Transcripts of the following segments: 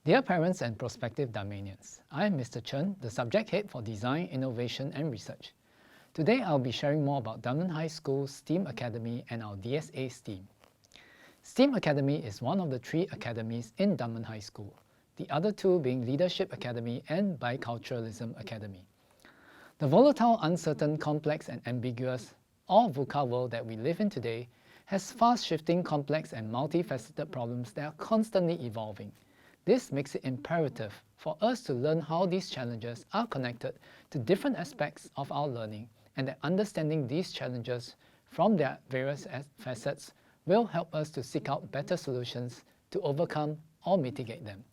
Dear parents and prospective Damanians, I am Mr. Chen, the subject head for Design, Innovation and Research. Today I'll be sharing more about Dunman High School's STEAM Academy and our DSA STEAM. STEAM Academy is one of the 3 academies in Dunman High School, the other 2 being Leadership Academy and Biculturalism Academy. The volatile, uncertain, complex and ambiguous, or VUCA world that we live in today has fast-shifting, complex and multifaceted problems that are constantly evolving. This makes it imperative for us to learn how these challenges are connected to different aspects of our learning, and that understanding these challenges from their various facets will help us to seek out better solutions to overcome or mitigate them.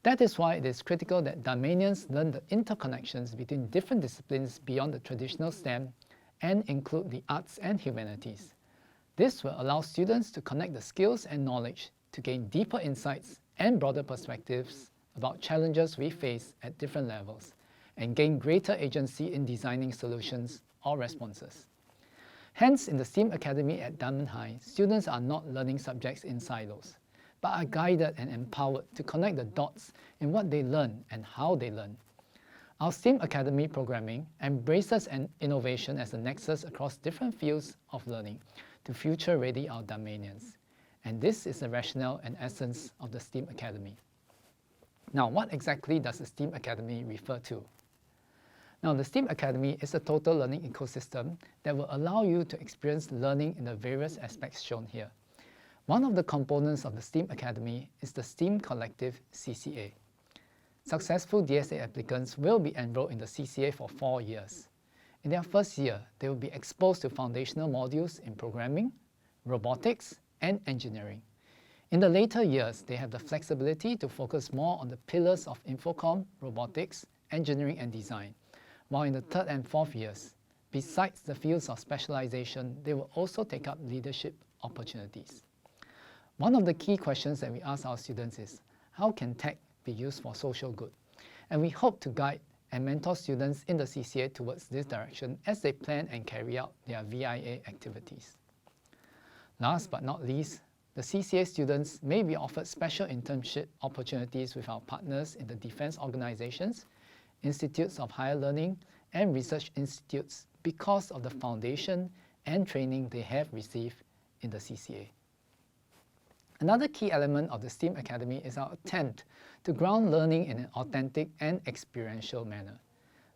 That is why it is critical that Damanians learn the interconnections between different disciplines beyond the traditional STEM and include the arts and humanities. This will allow students to connect the skills and knowledge to gain deeper insights and broader perspectives about challenges we face at different levels, and gain greater agency in designing solutions or responses. Hence, in the STEAM Academy at Dunman High, students are not learning subjects in silos, but are guided and empowered to connect the dots in what they learn and how they learn. Our STEAM Academy programming embraces innovation as a nexus across different fields of learning to future-ready our Damanians. And this is the rationale and essence of the STEAM Academy. Now, what exactly does the STEAM Academy refer to? Now, the STEAM Academy is a total learning ecosystem that will allow you to experience learning in the various aspects shown here. One of the components of the STEAM Academy is the STEAM Collective CCA. Successful DSA applicants will be enrolled in the CCA for 4 years. In their first year, they will be exposed to foundational modules in programming, robotics, and engineering. In the later years, they have the flexibility to focus more on the pillars of infocom, robotics, engineering and design, while in the 3rd and 4th years, besides the fields of specialization, they will also take up leadership opportunities. One of the key questions that we ask our students is, how can tech be used for social good? And we hope to guide and mentor students in the CCA towards this direction as they plan and carry out their VIA activities. Last but not least, the CCA students may be offered special internship opportunities with our partners in the defense organizations, institutes of higher learning, and research institutes because of the foundation and training they have received in the CCA. Another key element of the STEAM Academy is our attempt to ground learning in an authentic and experiential manner.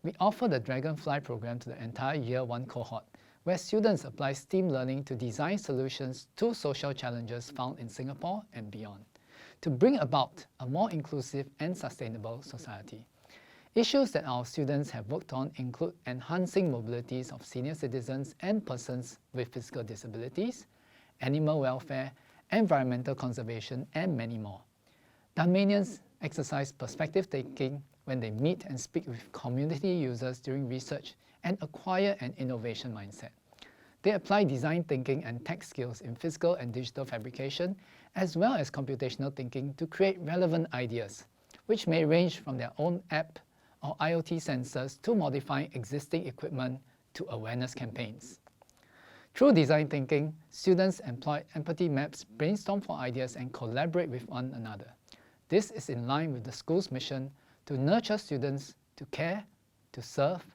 We offer the Dragonfly program to the entire Year 1 cohort, where students apply STEAM learning to design solutions to social challenges found in Singapore and beyond, to bring about a more inclusive and sustainable society. Issues that our students have worked on include enhancing mobilities of senior citizens and persons with physical disabilities, animal welfare, environmental conservation, and many more. Damanians exercise perspective thinking when they meet and speak with community users during research and acquire an innovation mindset. They apply design thinking and tech skills in physical and digital fabrication, as well as computational thinking to create relevant ideas, which may range from their own app or IoT sensors to modifying existing equipment to awareness campaigns. Through design thinking, students employ empathy maps, brainstorm for ideas, and collaborate with one another. This is in line with the school's mission to nurture students to care, to serve,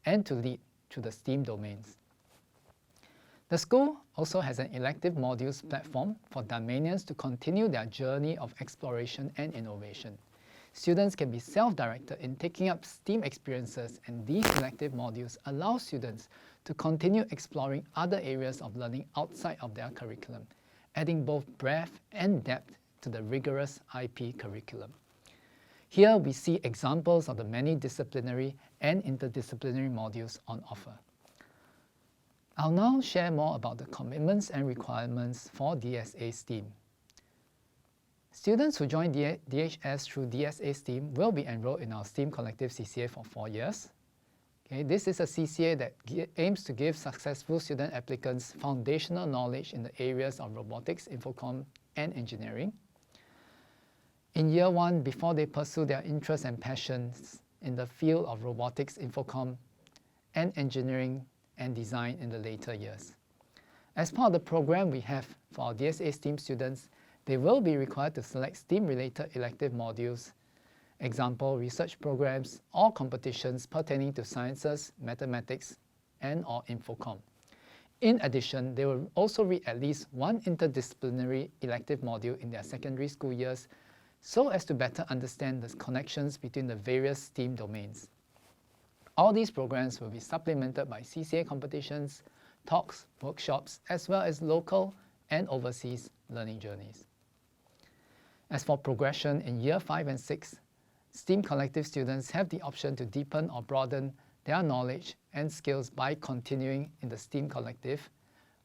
and to lead through the STEAM domains. The school also has an elective modules platform for Damanians to continue their journey of exploration and innovation. Students can be self-directed in taking up STEAM experiences, and these elective modules allow students to continue exploring other areas of learning outside of their curriculum, adding both breadth and depth to the rigorous IP curriculum. Here we see examples of the many disciplinary and interdisciplinary modules on offer. I'll now share more about the commitments and requirements for DSA STEAM. Students who join DHS through DSA STEAM will be enrolled in our STEAM Collective CCA for 4 years. Okay, this is a CCA that aims to give successful student applicants foundational knowledge in the areas of robotics, infocom, and engineering. In Year 1, before they pursue their interests and passions in the field of robotics, infocom, and engineering and design in the later years. As part of the program we have for our DSA STEAM students, They will be required to select STEAM-related elective modules, example research programs or competitions pertaining to sciences, mathematics, and/or infocom. In addition, they will also read at least one interdisciplinary elective module in their secondary school years so as to better understand the connections between the various STEAM domains. All these programs will be supplemented by CCA competitions, talks, workshops, as well as local and overseas learning journeys. As for progression in Year 5 and 6, STEAM collective students have the option to deepen or broaden their knowledge and skills by continuing in the STEAM collective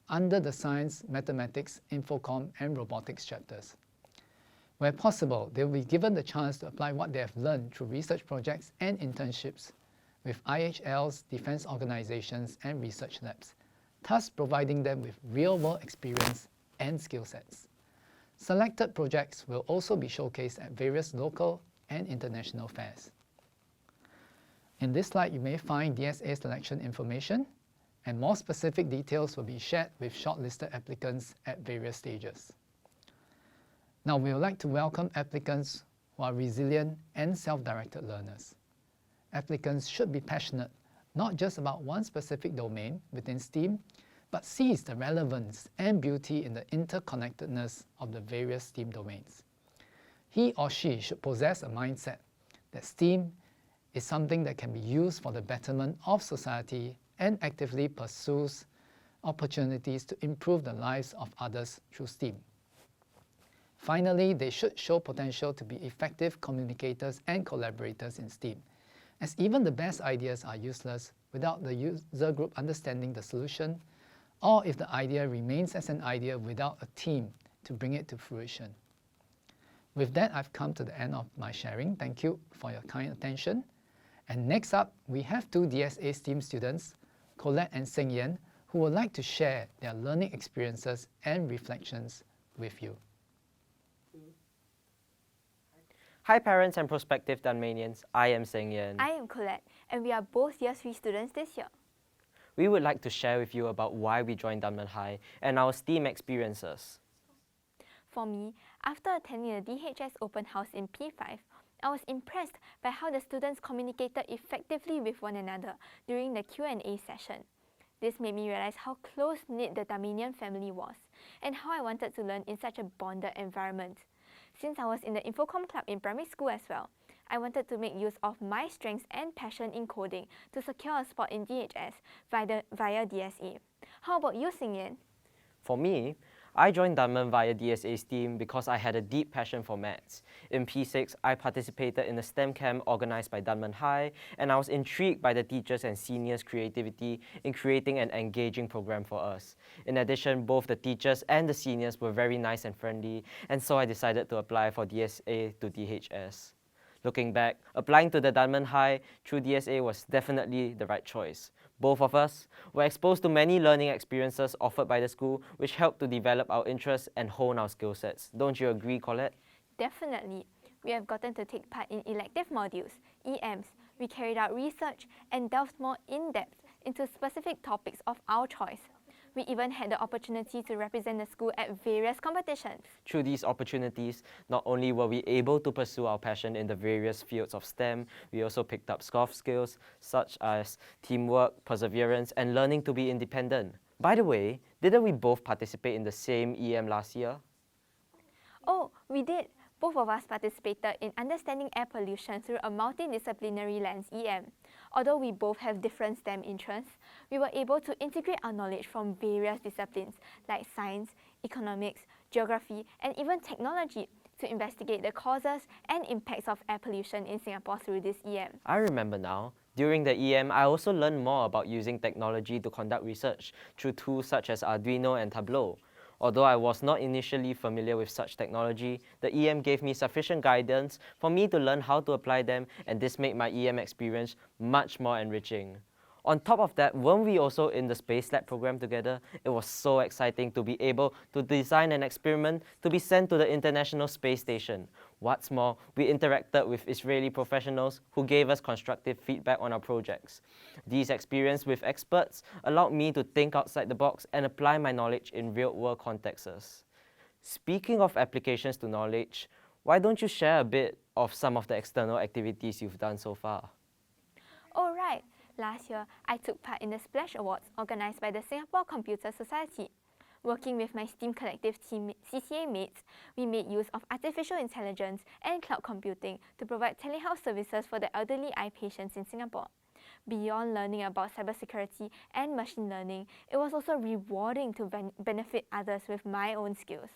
under the Science, Mathematics, Infocom, and Robotics chapters. Where possible, they will be given the chance to apply what they have learned through research projects and internships with IHLs, defense organizations, and research labs, thus providing them with real-world experience and skill sets. Selected projects will also be showcased at various local and international fairs. In this slide, you may find DSA selection information, and more specific details will be shared with shortlisted applicants at various stages. Now, we would like to welcome applicants who are resilient and self-directed learners. Applicants should be passionate, not just about one specific domain within STEAM, but sees the relevance and beauty in the interconnectedness of the various STEAM domains. He or she should possess a mindset that STEAM is something that can be used for the betterment of society and actively pursues opportunities to improve the lives of others through STEAM. Finally, they should show potential to be effective communicators and collaborators in STEAM, as even the best ideas are useless without the user group understanding the solution, or if the idea remains as an idea without a team to bring it to fruition. With that, I've come to the end of my sharing. Thank you for your kind attention. And next up, we have two DSA STEAM students, Colette and Seng Yen, who would like to share their learning experiences and reflections with you. Hi parents and prospective Dunmanians, I am Seng Yen. I am Colette, and we are both Year 3 students this year. We would like to share with you about why we joined Dunman High and our STEAM experiences. For me, after attending the DHS open house in P5, I was impressed by how the students communicated effectively with one another during the Q&A session. This made me realize how close-knit the Damanian family was and how I wanted to learn in such a bonded environment. Since I was in the Infocom club in primary school as well, I wanted to make use of my strengths and passion in coding to secure a spot in DHS via DSA. How about you, Seng Yen? For me, I joined Dunman via DSA STEAM because I had a deep passion for maths. In P6, I participated in a STEM camp organized by Dunman High, and I was intrigued by the teachers and seniors' creativity in creating an engaging program for us. In addition, both the teachers and the seniors were very nice and friendly, and so I decided to apply for DSA to DHS. Looking back, applying to the Dunman High through DSA was definitely the right choice. Both of us were exposed to many learning experiences offered by the school, which helped to develop our interests and hone our skill sets. Don't you agree, Colette? Definitely. We have gotten to take part in elective modules, EMs. We carried out research and delved more in-depth into specific topics of our choice. We even had the opportunity to represent the school at various competitions. Through these opportunities, not only were we able to pursue our passion in the various fields of STEM, we also picked up soft skills such as teamwork, perseverance, and learning to be independent. By the way, didn't we both participate in the same EM last year? Oh, we did. Both of us participated in understanding air pollution through a multidisciplinary lens EM. Although we both have different STEM interests, we were able to integrate our knowledge from various disciplines like science, economics, geography, and even technology to investigate the causes and impacts of air pollution in Singapore through this EM. I remember now. During the EM, I also learned more about using technology to conduct research through tools such as Arduino and Tableau. Although I was not initially familiar with such technology, the EM gave me sufficient guidance for me to learn how to apply them, and this made my EM experience much more enriching. On top of that, weren't we also in the Space Lab program together? It was so exciting to be able to design an experiment to be sent to the International Space Station. What's more, we interacted with Israeli professionals who gave us constructive feedback on our projects. These experiences with experts allowed me to think outside the box and apply my knowledge in real-world contexts. Speaking of applications to knowledge, why don't you share a bit of some of the external activities you've done so far? Oh right, last year I took part in the Splash Awards organised by the Singapore Computer Society. Working with my STEAM Collective team CCA mates, we made use of artificial intelligence and cloud computing to provide telehealth services for the elderly eye patients in Singapore. Beyond learning about cybersecurity and machine learning, it was also rewarding to benefit others with my own skills.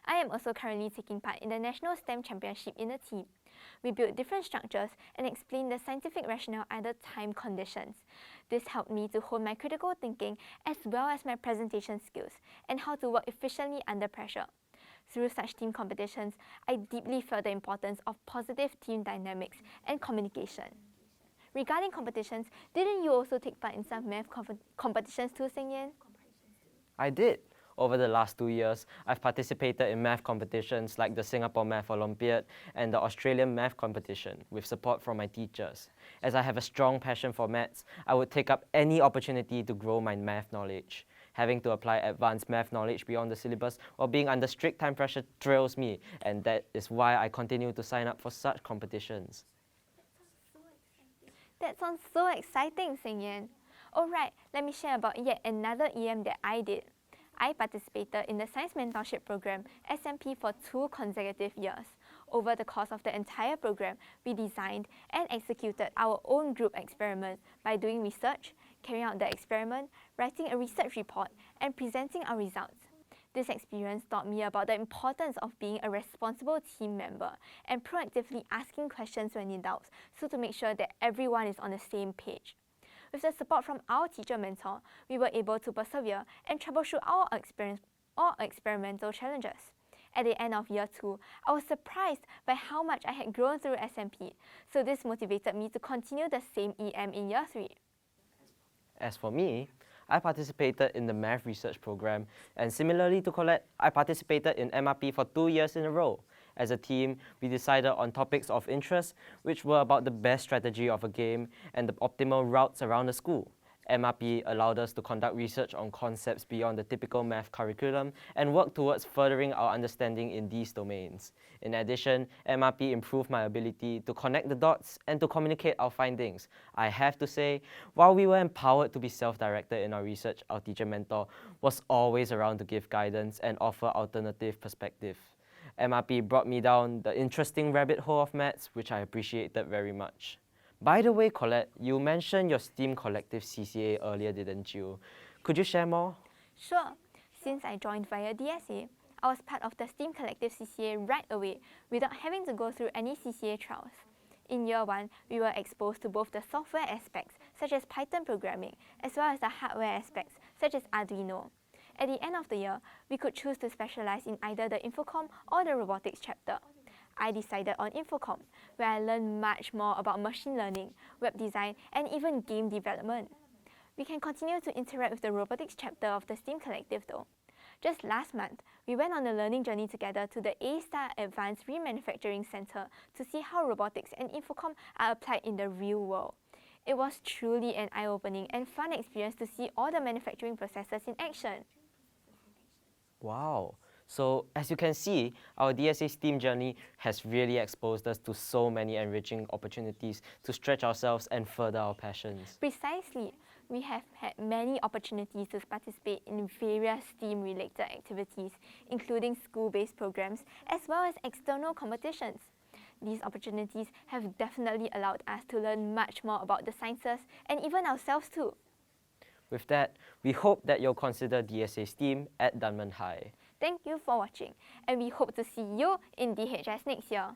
I am also currently taking part in the National STEM Championship in a team. We built different structures and explained the scientific rationale under time conditions. This helped me to hone my critical thinking as well as my presentation skills and how to work efficiently under pressure. Through such team competitions, I deeply felt the importance of positive team dynamics and communication. Regarding competitions, didn't you also take part in some math competitions too, Seng-Yen? I did. Over the last 2 years, I've participated in math competitions like the Singapore Math Olympiad and the Australian Math Competition with support from my teachers. As I have a strong passion for maths, I would take up any opportunity to grow my math knowledge. Having to apply advanced math knowledge beyond the syllabus while being under strict time pressure thrills me, and that is why I continue to sign up for such competitions. That sounds so exciting, Seng-Yen. Alright, let me share about yet another EM that I did. I participated in the Science Mentorship Program SMP for 2 consecutive years. Over the course of the entire program, we designed and executed our own group experiment by doing research, carrying out the experiment, writing a research report, and presenting our results. This experience taught me about the importance of being a responsible team member and proactively asking questions when in doubt, so to make sure that everyone is on the same page. With the support from our teacher mentor, we were able to persevere and troubleshoot our experimental challenges. At the end of year 2, I was surprised by how much I had grown through SMP, so this motivated me to continue the same EM in year 3. As for me, I participated in the math research program, and similarly to Colette, I participated in MRP for 2 years in a row. As a team, we decided on topics of interest, which were about the best strategy of a game and the optimal routes around the school. MRP allowed us to conduct research on concepts beyond the typical math curriculum and work towards furthering our understanding in these domains. In addition, MRP improved my ability to connect the dots and to communicate our findings. I have to say, while we were empowered to be self-directed in our research, our teacher mentor was always around to give guidance and offer alternative perspective. MRP brought me down the interesting rabbit hole of maths, which I appreciated very much. By the way, Colette, you mentioned your STEAM Collective CCA earlier, didn't you? Could you share more? Sure. Since I joined via DSA, I was part of the STEAM Collective CCA right away without having to go through any CCA trials. In year 1, we were exposed to both the software aspects, such as Python programming, as well as the hardware aspects, such as Arduino. At the end of the year, we could choose to specialize in either the Infocom or the Robotics chapter. I decided on Infocom, where I learned much more about machine learning, web design, and even game development. We can continue to interact with the Robotics chapter of the STEAM Collective though. Just last month, we went on a learning journey together to the A-Star Advanced Remanufacturing Center to see how robotics and Infocom are applied in the real world. It was truly an eye-opening and fun experience to see all the manufacturing processes in action. Wow. So, as you can see, our DSA STEAM journey has really exposed us to so many enriching opportunities to stretch ourselves and further our passions. Precisely. We have had many opportunities to participate in various STEAM-related activities, including school-based programs, as well as external competitions. These opportunities have definitely allowed us to learn much more about the sciences and even ourselves too. With that, we hope that you'll consider DSA STEAM at Dunman High. Thank you for watching, and we hope to see you in DHS next year.